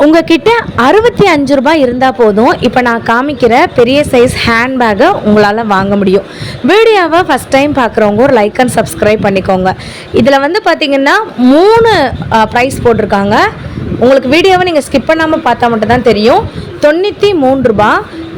உங்ககிட்ட 65 ரூபாய் இருந்தால் போதும் இப்போ நான் காமிக்கிற பெரிய சைஸ் ஹேண்ட்பேக்கை உங்களால் வாங்க முடியும். வீடியோவை ஃபஸ்ட் டைம் பார்க்குறவங்க ஒரு லைக் அண்ட் சப்ஸ்கிரைப் பண்ணிக்கோங்க. இதில் வந்து பார்த்திங்கன்னா 3 ப்ரைஸ் போட்டிருக்காங்க. உங்களுக்கு வீடியோவை நீங்கள் ஸ்கிப் பண்ணாமல் பார்த்தா மட்டும்தான் தெரியும். 93 ரூபா,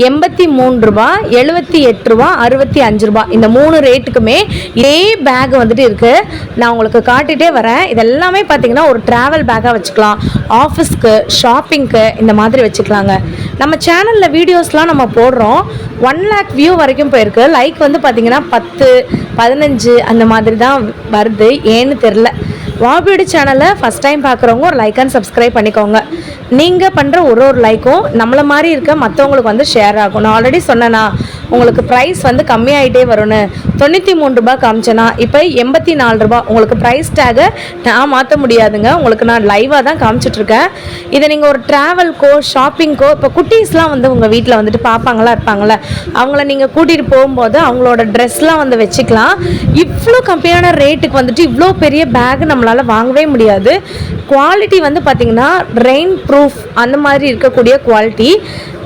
83 ரூபா, 78 ரூபா, 65 ரூபா, இந்த 3 ரேட்டுக்குமே இதே பேக் வந்துட்டு இருக்குது. நான் உங்களுக்கு காட்டிகிட்டே வரேன். இதெல்லாமே பார்த்தீங்கன்னா ஒரு ட்ராவல் பேக்காக வச்சுக்கலாம், ஆஃபீஸ்க்கு, ஷாப்பிங்க்கு இந்த மாதிரி வச்சுக்கலாங்க. நம்ம சேனலில் வீடியோஸ்லாம் நம்ம போடுறோம். 1 lakh வியூ வரைக்கும் போயிருக்கு. லைக் வந்து பார்த்திங்கன்னா 10, 15 அந்த மாதிரி தான் வருது. ஏன்னு தெரில. வாபியோட சேனலை ஃபஸ்ட் டைம் பார்க்குறவங்க ஒரு லைக் அண்ட் சப்ஸ்கிரைப் பண்ணிக்கோங்க. நீங்கள் பண்ணுற ஒரு லைக்கும் நம்மளை மாதிரி இருக்க மற்றவங்களுக்கு வந்து ஷேர் ஆகும். நான் ஆல்ரெடி சொன்னேன்னா உங்களுக்கு ப்ரைஸ் வந்து கம்மியாகிட்டே வரும்னு. 93 ரூபா காமிச்சேன்னா இப்போ 84 ரூபா. உங்களுக்கு ப்ரைஸ் டேகை நான் மாற்ற முடியாதுங்க. உங்களுக்கு நான் லைவாக தான் காமிச்சிட்ருக்கேன். இதை நீங்கள் ஒரு ட்ராவல்க்கோ, ஷாப்பிங்க்கோ, இப்போ குட்டீஸ்லாம் வந்து உங்கள் வீட்டில் வந்துட்டு பார்ப்பாங்களா இருப்பாங்கள, அவங்கள நீங்கள் கூட்டிகிட்டு போகும்போது அவங்களோட ட்ரெஸ்லாம் வந்து வச்சுக்கலாம். இவ்வளோ கம்மியான ரேட்டுக்கு வந்துட்டு இவ்வளோ பெரிய பேக் நம்மளால் வாங்கவே முடியாது. குவாலிட்டி வந்து பார்த்திங்கன்னா ரெயின் ப்ரூஃப் அந்த மாதிரி இருக்கக்கூடிய குவாலிட்டி.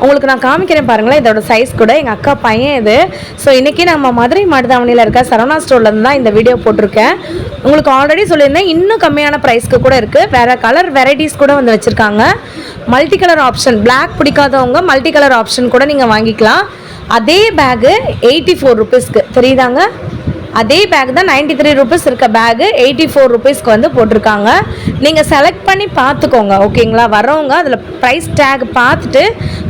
உங்களுக்கு நான் காமிக்கிறேன் பாருங்களேன். இதோட சைஸ் கூட எங்கள் அக்கா பையன் இது. ஸோ இன்றைக்கி நம்ம மதுரை மாட்டுத்தாவணியில் இருக்க சரவணா ஸ்டோர்லேருந்து தான் இந்த வீடியோ போட்டிருக்கேன். உங்களுக்கு ஆல்ரெடி சொல்லியிருந்தேன் இன்னும் கம்மியான ப்ரைஸ்க்கு கூட இருக்குது. வேறு கலர் வெரைட்டிஸ் கூட வந்து வச்சுருக்காங்க. மல்டி கலர் ஆப்ஷன், பிளாக் பிடிக்காதவங்க மல்டி கலர் ஆப்ஷன் கூட நீங்கள் வாங்கிக்கலாம். அதே பேகு 84 ருபீஸ்க்கு தெரியுதாங்க. அதே பேக் தான் 93 ருபீஸ் இருக்க பேகு 84 ருபீஸ்க்கு வந்து போட்டிருக்காங்க. நீங்கள் செலக்ட் பண்ணி பார்த்துக்கோங்க, ஓகேங்களா. வரவங்க அதில் ப்ரைஸ் டேக் பார்த்துட்டு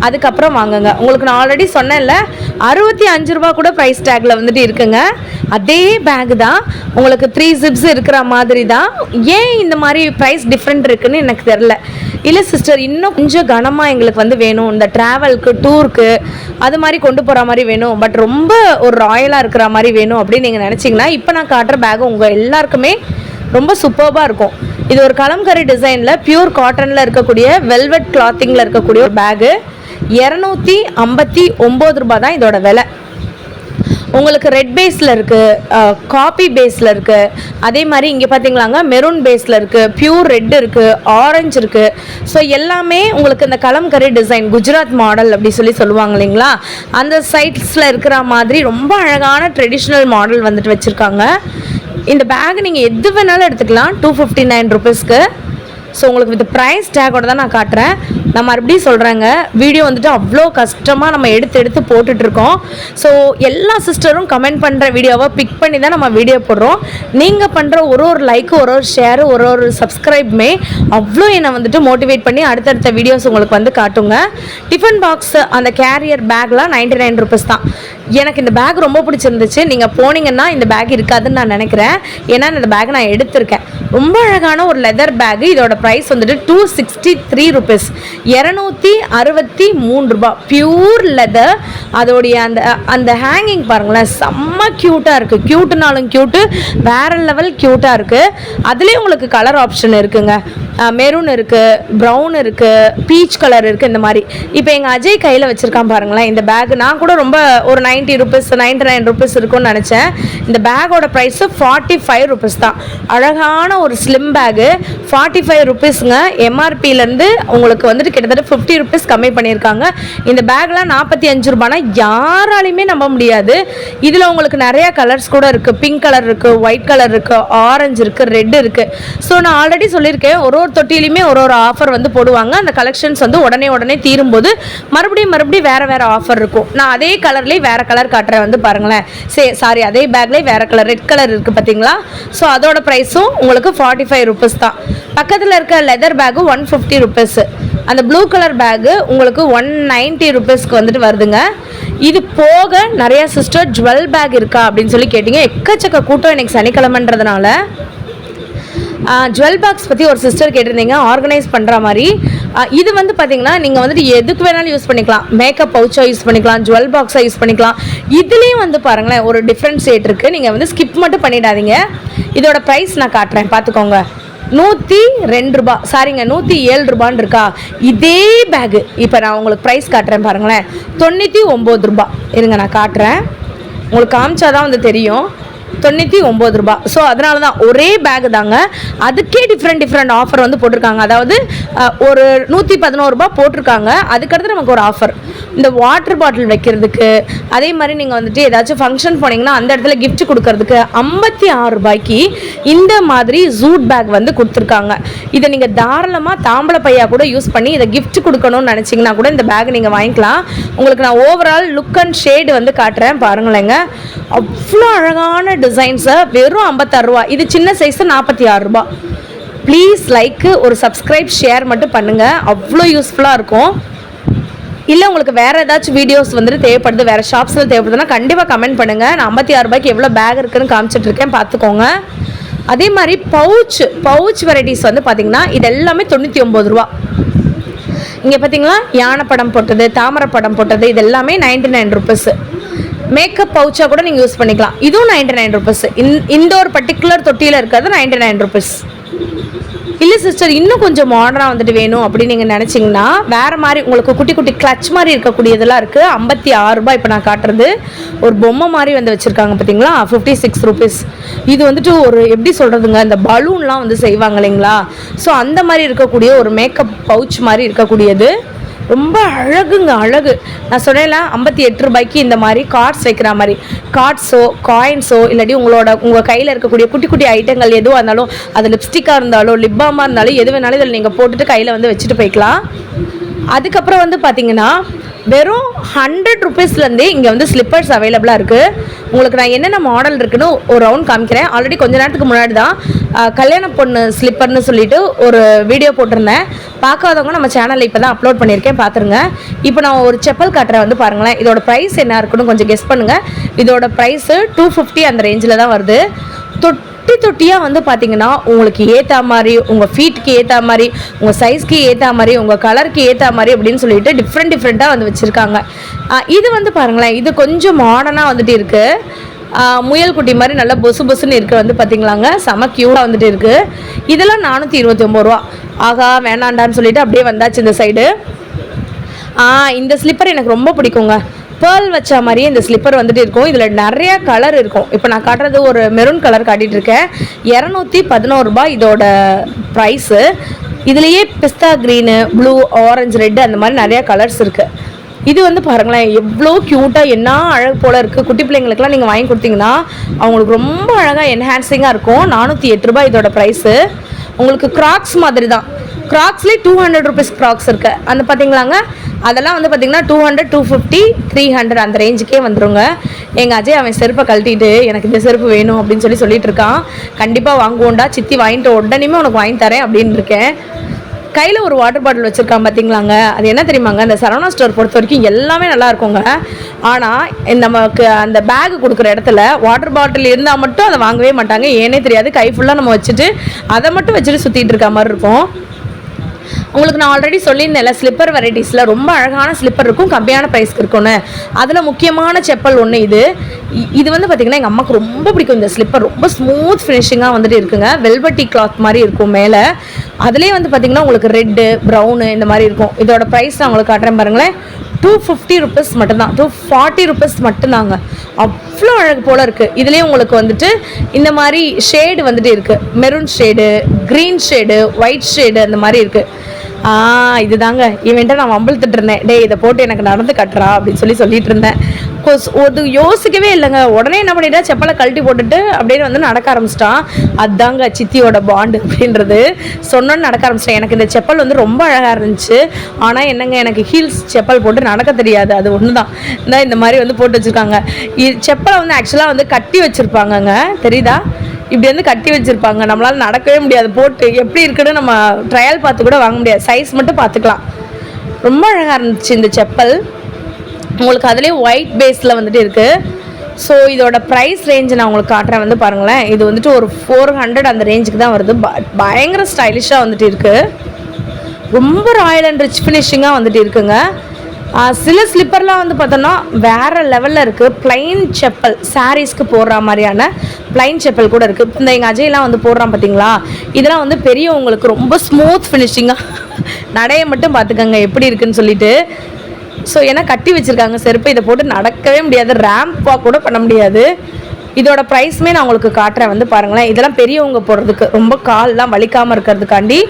அதுக்கப்புறம் வாங்குங்க. உங்களுக்கு நான் ஆல்ரெடி சொன்னேன்ல 65 ரூபா கூட ப்ரைஸ் டேக்கில் வந்துட்டு இருக்குங்க. அதே பேக் தான் உங்களுக்கு 3 ஜிப்ஸ் இருக்கிற மாதிரி தான். ஏன் இந்த மாதிரி ப்ரைஸ் டிஃப்ரெண்ட் இருக்குன்னு எனக்கு தெரில. இல்லை சிஸ்டர், இன்னும் கொஞ்சம் கனமாக எங்களுக்கு வந்து வேணும், இந்த ட்ராவலுக்கு, டூருக்கு அது மாதிரி கொண்டு போகிற மாதிரி வேணும், பட் ரொம்ப ஒரு ராயலாக இருக்கிற மாதிரி வேணும் அப்படின்னு நீங்கள் நினச்சிங்கன்னா இப்போ நான் காட்டுற பேகு உங்கள் எல்லாருக்குமே ரொம்ப சூப்பர்பாக இருக்கும். இது ஒரு கலம்கரி டிசைனில் பியூர் காட்டனில் இருக்கக்கூடிய வெல்வெட் கிளாத்திங்கில் இருக்கக்கூடிய ஒரு பேகு. 259 ரூபா தான் இதோட விலை. உங்களுக்கு ரெட் பேஸில் இருக்குது, காப்பி பேஸில் இருக்குது, அதே மாதிரி இங்கே பார்த்தீங்களாங்க மெரூன் பேஸில் இருக்குது, பியூர் ரெட் இருக்குது, ஆரஞ்சு இருக்குது. ஸோ எல்லாமே உங்களுக்கு இந்த கலம்கரி டிசைன், குஜராத் மாடல் அப்படி சொல்லுவாங்க இல்லைங்களா, அந்த சைட்ஸில் இருக்கிற மாதிரி ரொம்ப அழகான ட்ரெடிஷ்னல் மாடல் வந்துட்டு வச்சுருக்காங்க. இந்த பேக் நீங்கள் எது வேணாலும் எடுத்துக்கலாம் 259 ருபீஸ்க்கு. ஸோ உங்களுக்கு வித் ப்ரைஸ் டேக்கோட தான் நான் காட்டுறேன். நான் மறுபடியும் சொல்கிறேங்க, வீடியோ வந்துட்டு அவ்வளோ கஷ்டமாக நம்ம எடுத்து போட்டுட்ருக்கோம். ஸோ எல்லா சிஸ்டரும் கமெண்ட் பண்ணுற வீடியோவை பிக் பண்ணி தான் நம்ம வீடியோ போடுறோம். நீங்கள் பண்ணுற ஒரு லைக்கு, ஒரு ஷேரு, ஒரு சப்ஸ்கிரைப்புமே அவ்வளோ என்னை வந்துட்டு மோட்டிவேட் பண்ணி அடுத்தடுத்த வீடியோஸ் உங்களுக்கு வந்து காட்டுங்க. டிஃபன் பாக்ஸ், அந்த கேரியர் பேக்லாம் 99 ருபீஸ் தான். எனக்கு இந்த பேக் ரொம்ப பிடிச்சிருந்துச்சு. நீங்கள் போனீங்கன்னா இந்த பேக் இருக்காதுன்னு நான் நினைக்கிறேன். ஏன்னா இந்த பேக் நான் எடுத்திருக்கேன். ரொம்ப அழகான ஒரு லெதர் பேக்கு. இதோட ப்ரைஸ் வந்துட்டு 263 ருபீஸ், 263 ரூபா. Pure leather. அதோடைய அந்த ஹேங்கிங் பாருங்களேன், செம்ம க்யூட்டாக இருக்குது. க்யூட்டுனாலும் க்யூட்டு, வேறு லெவல் க்யூட்டாக இருக்குது. அதுலேயும் உங்களுக்கு கலர் ஆப்ஷன் இருக்குங்க. மெரூன் இருக்குது, ப்ரௌன் இருக்குது, பீச் கலர் இருக்குது. இந்த மாதிரி இப்போ எங்கள் அஜய் கையில் வச்சுருக்கான் பாருங்களேன் இந்த பேக். நான் கூட ரொம்ப ஒரு 90 ருபீஸ், 99 ருபீஸ் இருக்கும்னு நினச்சேன். இந்த பேக்கோட ப்ரைஸு 45 ருபீஸ் தான். அழகான ஒரு ஸ்லிம் பேகு, 45 ருபீஸுங்க. எம்ஆர்பியிலேருந்து உங்களுக்கு வந்துட்டு கிட்டத்தட்ட 50 ருபீஸ் கம்மி பண்ணியிருக்காங்க. இந்த பேக்லாம் 45 ரூபானா யாராலையுமே நம்ப முடியாது. இதில் உங்களுக்கு நிறையா கலர்ஸ் கூட இருக்குது. பிங்க் கலர் இருக்குது, ஒயிட் கலர் இருக்குது, ஆரஞ்சு இருக்குது, ரெட் இருக்குது. ஸோ நான் ஆல்ரெடி சொல்லியிருக்கேன், ஒரு தொட்டிலையுமே ஒரு ஆஃபர் வந்து போடுவாங்க. அந்த கலெக்ஷன்ஸ் வந்து உடனே தீரும்போது மறுபடியும் வேறு ஆஃபர் இருக்கும். நான் அதே கலர்லேயே வேறு கலர் காட்டுறேன் வந்து பாருங்களேன். சாரி, அதே பேக்லேயே வேறு கலர், ரெட் கலர் இருக்குது பார்த்தீங்களா. ஸோ அதோட ப்ரைஸும் உங்களுக்கு 45 ருபீஸ் தான். பக்கத்தில் இருக்க லெதர் பேக்கு 150 ருபீஸ். அந்த ப்ளூ கலர் பேக்கு உங்களுக்கு 190 ருபீஸ்க்கு வந்துட்டு வருதுங்க. இது போக நிறையா சிஸ்டர் ஜுவல் பேக் இருக்கா அப்படின்னு சொல்லி கேட்டிங்க. எக்கச்சக்க கூட்டம் எனக்கு சனிக்கிழமைன்றதுனால. ஜுவல் பாக்ஸ் பற்றி ஒரு சிஸ்டர் கேட்டிருந்தீங்க, ஆர்கனைஸ் பண்ணுற மாதிரி. இது வந்து பார்த்திங்கன்னா நீங்கள் வந்துட்டு எதுக்கு வேணாலும் யூஸ் பண்ணிக்கலாம். மேக்கப் பவுச்சாக யூஸ் பண்ணிக்கலாம், ஜுவல் பாக்ஸாக யூஸ் பண்ணிக்கலாம். இதுலேயும் வந்து பாருங்களேன் ஒரு டிஃப்ரென்ஷியேட் இருக்குது. நீங்கள் வந்து ஸ்கிப் மட்டும் பண்ணிடாதீங்க. இதோட ப்ரைஸ் நான் காட்டுறேன் பார்த்துக்கோங்க. 102 ரூபா, சாரிங்க 107 ரூபான்னு இருக்கா. இதே பேகு இப்போ நான் உங்களுக்கு ப்ரைஸ் காட்டுறேன் பாருங்களேன், 99 ரூபா. இருங்க நான் காட்டுறேன், உங்களுக்கு காமிச்சாதான் வந்து தெரியும். 99 ரூபா. ஸோ அதனால தான் ஒரே பேக் தாங்க, அதுக்கே டிஃப்ரெண்ட் ஆஃபர் வந்து போட்டிருக்காங்க. அதாவது ஒரு 111 ரூபா போட்டிருக்காங்க, அதுக்கடுத்து நமக்கு ஒரு ஆஃபர். இந்த வாட்டர் பாட்டில் வைக்கிறதுக்கு, அதே மாதிரி நீங்கள் வந்துட்டு ஏதாச்சும் ஃபங்க்ஷன் போனீங்கன்னா அந்த இடத்துல கிஃப்ட் கொடுக்கறதுக்கு 56 ரூபாய்க்கு இந்த மாதிரி ஜூட் பேக் வந்து கொடுத்துருக்காங்க. இதை நீங்கள் தாராளமாக தாம்பளை பையா கூட யூஸ் பண்ணி இதை கிஃப்ட் கொடுக்கணும்னு நினச்சிங்கன்னா கூட இந்த பேக் நீங்கள் வாங்கிக்கலாம். உங்களுக்கு நான் ஓவரால் லுக் அண்ட் ஷேடு வந்து காட்டுறேன் பாருங்களேங்க. அவ்வளோ அழகான டிசைன்ஸை வெறும் 56 ரூபா. இது சின்ன சைஸு 46 ரூபா. ப்ளீஸ் லைக்கு, ஒரு சப்ஸ்கிரைப், ஷேர் மட்டும் பண்ணுங்கள், அவ்வளோ யூஸ்ஃபுல்லாக இருக்கும். இல்லை உங்களுக்கு வேறு ஏதாச்சும் வீடியோஸ் வந்துட்டு தேவைப்படுது, வேறு ஷாப்ஸில் தேவைப்படுதுன்னா கண்டிப்பாக கமெண்ட் பண்ணுங்கள். நான் 56 ரூபாய்க்கு எவ்வளோ பேக் இருக்குதுன்னு காமிச்சிட்ருக்கேன், பார்த்துக்கோங்க. அதே மாதிரி பவுச் வெரைட்டிஸ் வந்து பார்த்திங்கன்னா இது எல்லாமே 99 ரூபா. இங்கே பார்த்தீங்களா யானை படம் போட்டது, தாமரை படம் போட்டது, இது எல்லாமே 99 ருபீஸு. மேக்கப் பவுச்சாக கூட நீங்கள் யூஸ் பண்ணிக்கலாம், இதுவும் 99 ருபீஸ். இந்த ஒரு பர்டிகுலர் தொட்டியில் இருக்கிறது 99 ருபீஸ். இல்லை சிஸ்டர் இன்னும் கொஞ்சம் மாடர்னாக வந்துட்டு வேணும் அப்படின்னு நீங்கள் நினச்சிங்கன்னா வேறு மாதிரி உங்களுக்கு குட்டி குட்டி கிளச் மாதிரி இருக்கக்கூடியதெல்லாம் இருக்குது. 56 ரூபாய். இப்போ நான் காட்டுறது ஒரு பொம்மை மாதிரி வந்து வச்சுருக்காங்க பார்த்தீங்களா, 56 ருபீஸ். இது வந்துட்டு ஒரு எப்படி சொல்கிறதுங்க, இந்த பலூன்லாம் வந்து செய்வாங்க இல்லைங்களா, ஸோ அந்த மாதிரி இருக்கக்கூடிய ஒரு மேக்கப் பவுச் மாதிரி இருக்கக்கூடியது. ரொம்ப அழகுங்க, அழகு. நான் சொன்னேன்ல 58 ரூபாய்க்கு இந்த மாதிரி கார்ட்ஸ் வைக்கிற மாதிரி, கார்ட்ஸோ காயின்ஸோ இல்லாட்டி உங்கள் கையில் இருக்கக்கூடிய குட்டி குட்டி ஐட்டங்கள் எதுவாக இருந்தாலும், அது லிப்ஸ்டிக்காக இருந்தாலும் லிப் பாமாக இருந்தாலும் எது வேணாலும் இதில் நீங்கள் போட்டுட்டு கையில் வந்து வச்சுட்டு போய்க்கலாம். அதுக்கப்புறம் வந்து பார்த்தீங்கன்னா வெறும் 100 ருபீஸ்லேருந்தே இங்கே வந்து ஸ்லிப்பர்ஸ் அவைலபிளாக இருக்குது. உங்களுக்கு நான் என்னென்ன மாடல் இருக்குன்னு ஒரு ரவுண்ட் காமிக்கிறேன். ஆல்ரெடி கொஞ்ச நேரத்துக்கு முன்னாடி தான் கல்யாண பொண்ணு ஸ்லிப்பர்னு சொல்லிட்டு ஒரு வீடியோ போட்டிருந்தேன். பார்க்காதவங்க நம்ம சேனலில் இப்போ தான் அப்லோட் பண்ணியிருக்கேன், பார்த்துருங்க. இப்போ நான் ஒரு செப்பல் காட்டுறேன் வந்து பாருங்களேன். இதோட ப்ரைஸ் என்ன இருக்குன்னு கொஞ்சம் கெஸ் பண்ணுங்கள். இதோட ப்ரைஸு 250 அந்த ரேஞ்சில் தான் வருது. தொட்டியாக வந்து பார்த்தீங்கன்னா உங்களுக்கு ஏற்ற மாதிரி, உங்கள் ஃபீட்டுக்கு ஏற்ற மாதிரி, உங்கள் சைஸ்க்கு ஏற்ற மாதிரி, உங்கள் கலருக்கு ஏற்ற மாதிரி அப்படின்னு சொல்லிட்டு டிஃப்ரெண்ட்டாக வந்து வச்சுருக்காங்க. இது வந்து பாருங்களேன், இது கொஞ்சம் மாடர்னாக வந்துட்டு இருக்குது. முயல் குட்டி மாதிரி நல்லா பொசுன்னு இருக்க வந்து பார்த்தீங்களாங்க, செம க்யூட்டாக வந்துட்டு இருக்குது. இதெல்லாம் 429 ரூபா. ஆகா வேணாண்டான்னு சொல்லிட்டு அப்படியே வந்தாச்சு இந்த சைடு. இந்த ஸ்லிப்பர் எனக்கு ரொம்ப பிடிக்குங்க. பேர்ல் வச்ச மாதிரியே இந்த ஸ்லிப்பர் வந்துட்டு இருக்கும். இதில் நிறையா கலர் இருக்கும். இப்போ நான் காட்டுறது ஒரு மெரூன் கலர் காட்டிகிட்டு இருக்கேன். 211 ரூபாய் இதோட ப்ரைஸு. இதுலேயே பிஸ்தா க்ரீனு, ப்ளூ, ஆரஞ்சு, ரெட்டு அந்த மாதிரி நிறையா கலர்ஸ் இருக்குது. இது வந்து பாருங்களேன் எவ்வளோ க்யூட்டாக, என்ன அழகு போல் இருக்குது. குட்டி பிள்ளைங்களுக்குலாம் நீங்கள் வாங்கி கொடுத்தீங்கன்னா அவங்களுக்கு ரொம்ப அழகாக என்ஹான்சிங்காக இருக்கும். 408 ரூபாய் இதோட ப்ரைஸு. உங்களுக்கு கிராக்ஸ் மாதிரி தான், கிராக்ஸ்லேயே 200 ருபீஸ் கிராக்ஸ் இருக்குது. அந்த பார்த்தீங்களாங்க, அதெல்லாம் வந்து பார்த்திங்கன்னா 200, 250, 300 அந்த ரேஞ்சுக்கே வந்துடுங்க. எங்கள் அஜய் அவன் செருப்பை கழட்டிட்டு எனக்கு இந்த செருப்பு வேணும் அப்படின்னு சொல்லிட்டு இருக்கான். கண்டிப்பாக வாங்குவோண்டா சித்தி, வாங்கிட்டு உடனேயுமே உனக்கு வாங்கி தரேன் அப்படின்னு இருக்கேன். கையில் ஒரு வாட்டர் பாட்டில் வச்சுருக்கான் பார்த்தீங்களாங்க, அது என்ன தெரியுமாங்க, அந்த சரவணா ஸ்டோர் பொறுத்த வரைக்கும் எல்லாமே நல்லா இருக்குங்க. ஆனால் நமக்கு அந்த பேக் கொடுக்குற இடத்துல வாட்டர் பாட்டில் இருந்தால் மட்டும் அதை வாங்கவே மாட்டாங்க. ஏனே தெரியாது, கை ஃபுல்லாக நம்ம வச்சுட்டு அதை மட்டும் வச்சுட்டு சுற்றிட்டு இருக்க மாதிரி இருக்கும். உங்களுக்கு நான் ஆல்ரெடி சொல்லியிருந்தேன்ல, ஸ்லிப்பர் வெரைட்டிஸில் ரொம்ப அழகான ஸ்லிப்பர் இருக்கும், கம்மியான ப்ரைஸ்க்கு இருக்கும்னு. அதில் முக்கியமான செப்பல் ஒன்று இது வந்து பார்த்திங்கன்னா எங்கள் அம்மாவுக்கு ரொம்ப பிடிக்கும். இந்த ஸ்லிப்பர் ரொம்ப ஸ்மூத் ஃபினிஷிங்காக வந்துட்டு இருக்குங்க. வெல்வெட்டி கிளாத் மாதிரி இருக்கும் மேலே. அதுலேயே வந்து பார்த்திங்கன்னா உங்களுக்கு ரெட்டு, ப்ரௌனு இந்த மாதிரி இருக்கும். இதோட ப்ரைஸ் நான் உங்களுக்கு காட்டுறேன் பாருங்களேன். 250 ருபீஸ் மட்டும்தான், 240 ருபீஸ் மட்டும்தாங்க. அவ்வளோ அழகு போல் இருக்குது. இதுலேயே உங்களுக்கு வந்துட்டு இந்த மாதிரி ஷேடு வந்துட்டு இருக்குது. Maroon shade, green shade, white shade அந்த மாதிரி இருக்குது. இதுதாங்க இவன்ட்ட நான் வம்பிழுத்துட்டு இருந்தேன், டே இதை போட்டு எனக்கு நடந்து கட்டுறா அப்படின்னு சொல்லிட்டு இருந்தேன். அது யோசிக்கவே இல்லைங்க. உடனே என்ன பண்ணிட்டா, செப்பலை கழட்டி போட்டுட்டு அப்படியே வந்து நடக்க ஆரம்பிச்சிட்டான். அதுதாங்க சித்தியோட பாண்டு அப்படின்றது. சொன்னோன்னு நடக்க ஆரம்பிச்சிட்டேன். எனக்கு இந்த செப்பல் வந்து ரொம்ப அழகாக இருந்துச்சு. ஆனால் என்னங்க, எனக்கு ஹீல்ஸ் செப்பல் போட்டு நடக்க தெரியாது. அது ஒன்று தான் இந்த மாதிரி வந்து போட்டு வச்சுருக்காங்க. செப்பலை வந்து ஆக்சுவலாக வந்து கட்டி வச்சுருப்பாங்கங்க, தெரியுதா, இப்படி வந்து கட்டி வச்சுருப்பாங்க. நம்மளால் நடக்கவே முடியாது. போட்டு எப்படி இருக்குன்னு நம்ம ட்ரையல் பார்த்து கூட வாங்க முடியாது, சைஸ் மட்டும் பார்த்துக்கலாம். ரொம்ப அழகாக இருந்துச்சு இந்த செப்பல். உங்களுக்கு அதுலேயே ஒயிட் பேஸில் வந்துட்டு இருக்குது. ஸோ இதோட ப்ரைஸ் ரேஞ்சு நான் உங்களுக்கு காட்டுறேன் வந்து பாருங்களேன். இது வந்துட்டு ஒரு 400 அந்த ரேஞ்சுக்கு தான் வருது. பயங்கர ஸ்டைலிஷாக வந்துட்டு இருக்குது. ரொம்ப ராயல் அண்ட் ரிச் ஃபினிஷிங்காக வந்துட்டு இருக்குங்க. சில ஸ்லிப்பர்லாம் வந்து பார்த்தோன்னா வேறு லெவலில் இருக்குது. ப்ளைன் செப்பல், சாரீஸ்க்கு போடுற மாதிரியான ப்ளைன் செப்பல் கூட இருக்குது. இந்த எங்கள் அஜய்லாம் வந்து போடுறான் பார்த்தீங்களா, இதெல்லாம் வந்து பெரியவங்களுக்கு ரொம்ப ஸ்மூத் ஃபினிஷிங்காக. நடைய மட்டும் பார்த்துக்கோங்க எப்படி இருக்குன்னு சொல்லிட்டு. ஸோ ஏன்னா கட்டி வச்சுருக்காங்க செருப்பு, இதை போட்டு நடக்கவே முடியாது, ரேம்ப் வாக் கூட பண்ண முடியாது. இதோட ப்ரைஸுமே நான் உங்களுக்கு காட்டுறேன், வந்து பாருங்களேன். இதெல்லாம் பெரியவங்க போடுறதுக்கு, ரொம்ப கால்லாம் வலிக்காமல் இருக்கிறதுக்காண்டி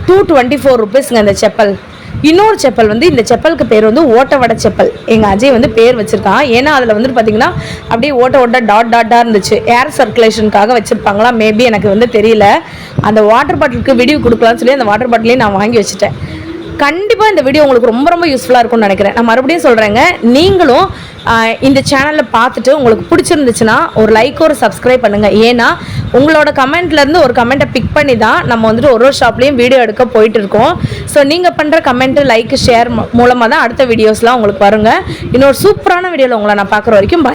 224 ருபீஸ்ங்க இந்த செப்பல். இன்னொரு செப்பல் வந்து, இந்த செப்பலுக்கு பேர் வந்து ஓட்ட வடை செப்பல். எங்கள் அஜய் வந்து பேர் வச்சுருக்கான். ஏன்னா அதில் வந்துட்டு பார்த்தீங்கன்னா அப்படியே ஓட்ட டாட்டாக இருந்துச்சு. ஏர் சர்க்குலேஷனுக்காக வச்சுருப்பாங்களா மேபி, எனக்கு வந்து தெரியல. அந்த வாட்டர் பாட்டிலுக்கு விடிவு கொடுக்கலான்னு சொல்லி அந்த வாட்டர் பாட்டிலையும் நான் வாங்கி வச்சுட்டேன். கண்டிப்பாக இந்த வீடியோ உங்களுக்கு ரொம்ப ரொம்ப யூஸ்ஃபுல்லாக இருக்கும்னு நினைக்கிறேன். நான் மறுபடியும் சொல்கிறேங்க, நீங்களும் இந்த சேனலில் பார்த்துட்டு உங்களுக்கு பிடிச்சிருந்துச்சுன்னா ஒரு லைக் ஒரு சப்ஸ்கிரைப் பண்ணுங்கள். ஏன்னா உங்களோட கமெண்ட்லேருந்து ஒரு கமெண்ட்டை பிக் பண்ணி தான் நம்ம வந்துட்டு ஒரு ஷாப்லேயும் வீடியோ எடுக்க போயிட்டு இருக்கோம். ஸோ நீங்கள் பண்ணுற கமெண்ட்டு, லைக், ஷேர் மூலமாக தான் அடுத்த வீடியோஸ்லாம் உங்களுக்கு வருங்க. இன்னொரு சூப்பரான வீடியோவில் உங்களை நான் பார்க்குற வரைக்கும்